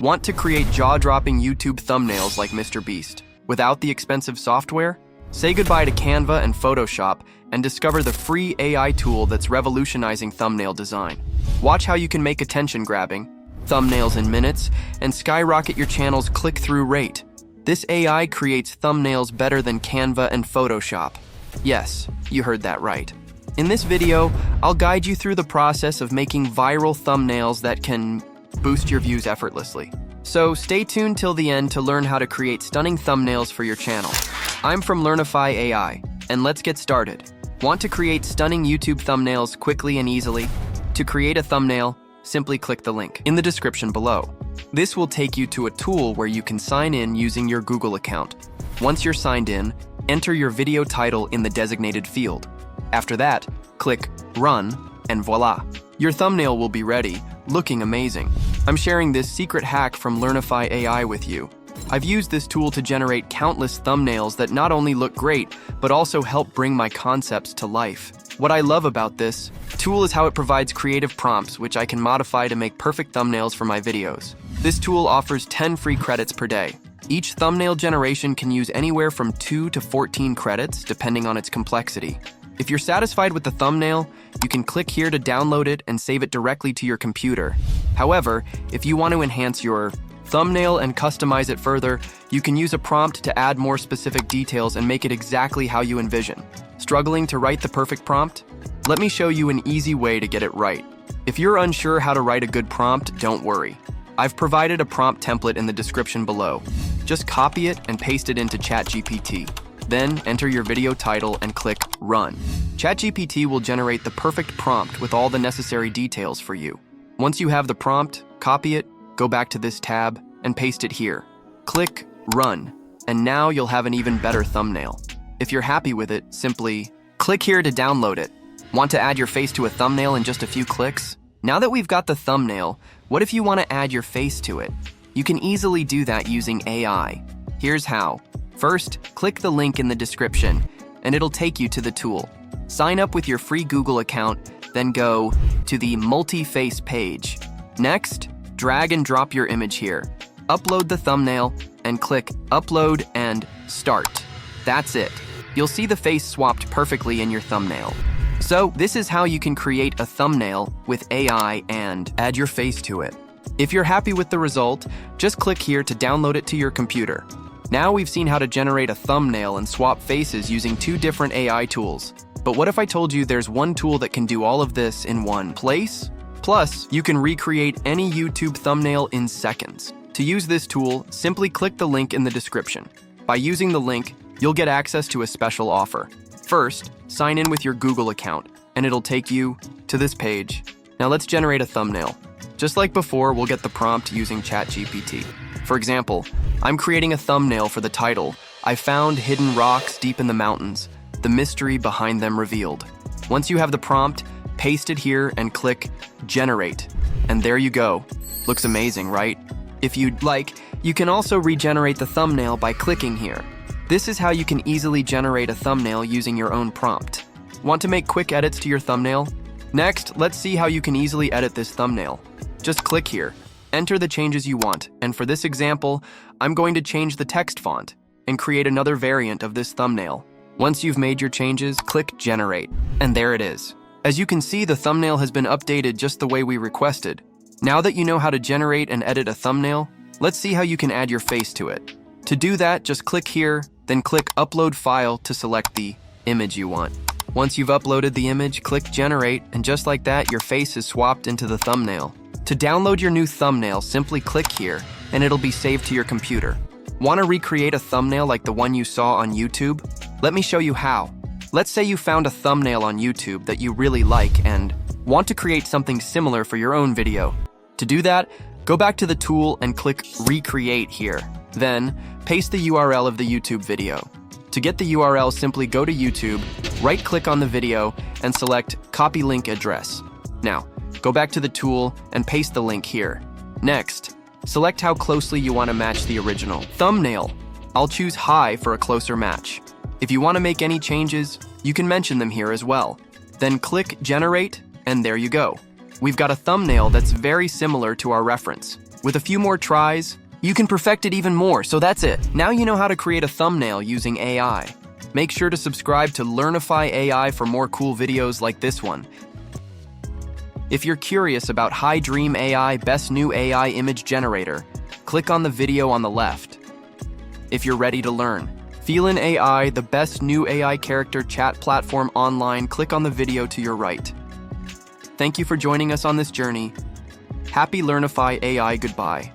Want to create jaw-dropping YouTube thumbnails like MrBeast without the expensive software? Say goodbye to Canva and Photoshop and discover the free AI tool that's revolutionizing thumbnail design. Watch how you can make attention-grabbing thumbnails in minutes and skyrocket your channel's click-through rate. This AI creates thumbnails better than Canva and Photoshop. Yes, you heard that right. In this video, I'll guide you through the process of making viral thumbnails that can boost your views effortlessly. So stay tuned till the end to learn how to create stunning thumbnails for your channel. I'm from Learnify AI, and let's get started. Want to create stunning YouTube thumbnails quickly and easily? To create a thumbnail, simply click the link in the description below. This will take you to a tool where you can sign in using your Google account. Once you're signed in, enter your video title in the designated field. After that, click Run, and voila! Your thumbnail will be ready, looking amazing. I'm sharing this secret hack from Learnify AI with you. I've used this tool to generate countless thumbnails that not only look great, but also help bring my concepts to life. What I love about this tool is how it provides creative prompts which I can modify to make perfect thumbnails for my videos. This tool offers 10 free credits per day. Each thumbnail generation can use anywhere from 2 to 14 credits, depending on its complexity. If you're satisfied with the thumbnail, you can click here to download it and save it directly to your computer. However, if you want to enhance your thumbnail and customize it further, you can use a prompt to add more specific details and make it exactly how you envision. Struggling to write the perfect prompt? Let me show you an easy way to get it right. If you're unsure how to write a good prompt, don't worry. I've provided a prompt template in the description below. Just copy it and paste it into ChatGPT. Then enter your video title and click Run. ChatGPT will generate the perfect prompt with all the necessary details for you. Once you have the prompt, copy it, go back to this tab, and paste it here. Click Run, and now you'll have an even better thumbnail. If you're happy with it, simply click here to download it. Want to add your face to a thumbnail in just a few clicks? Now that we've got the thumbnail, what if you want to add your face to it? You can easily do that using AI. Here's how. First, click the link in the description, and it'll take you to the tool. Sign up with your free Google account, then go to the multi-face page. Next, drag and drop your image here. Upload the thumbnail, and click Upload and Start. That's it. You'll see the face swapped perfectly in your thumbnail. So, this is how you can create a thumbnail with AI and add your face to it. If you're happy with the result, just click here to download it to your computer. Now we've seen how to generate a thumbnail and swap faces using 2 different AI tools. But what if I told you there's one tool that can do all of this in one place? Plus, you can recreate any YouTube thumbnail in seconds. To use this tool, simply click the link in the description. By using the link, you'll get access to a special offer. First, sign in with your Google account, and it'll take you to this page. Now let's generate a thumbnail. Just like before, we'll get the prompt using ChatGPT. For example, I'm creating a thumbnail for the title, I found hidden rocks deep in the mountains, the mystery behind them revealed. Once you have the prompt, paste it here and click Generate. And there you go. Looks amazing, right? If you'd like, you can also regenerate the thumbnail by clicking here. This is how you can easily generate a thumbnail using your own prompt. Want to make quick edits to your thumbnail? Next, let's see how you can easily edit this thumbnail. Just click here. Enter the changes you want, and for this example, I'm going to change the text font and create another variant of this thumbnail. Once you've made your changes, click Generate, and there it is. As you can see, the thumbnail has been updated just the way we requested. Now that you know how to generate and edit a thumbnail, let's see how you can add your face to it. To do that, just click here, then click Upload File to select the image you want. Once you've uploaded the image, click Generate, and just like that, your face is swapped into the thumbnail. To download your new thumbnail, simply click here, and it'll be saved to your computer. Want to recreate a thumbnail like the one you saw on YouTube? Let me show you how. Let's say you found a thumbnail on YouTube that you really like and want to create something similar for your own video. To do that, go back to the tool and click Recreate here. Then, paste the URL of the YouTube video. To get the URL, simply go to YouTube, right-click on the video, and select Copy Link Address. Now, go back to the tool and paste the link here. Next, select how closely you want to match the original thumbnail. I'll choose high for a closer match. If you want to make any changes, you can mention them here as well. Then click Generate, and there you go. We've got a thumbnail that's very similar to our reference. With a few more tries, you can perfect it even more, so that's it. Now you know how to create a thumbnail using AI. Make sure to subscribe to Learnify AI for more cool videos like this one. If you're curious about High Dream AI Best New AI Image Generator, click on the video on the left. If you're ready to learn Feelin AI, the best new AI character chat platform online, click on the video to your right. Thank you for joining us on this journey. Happy Learnify AI, goodbye.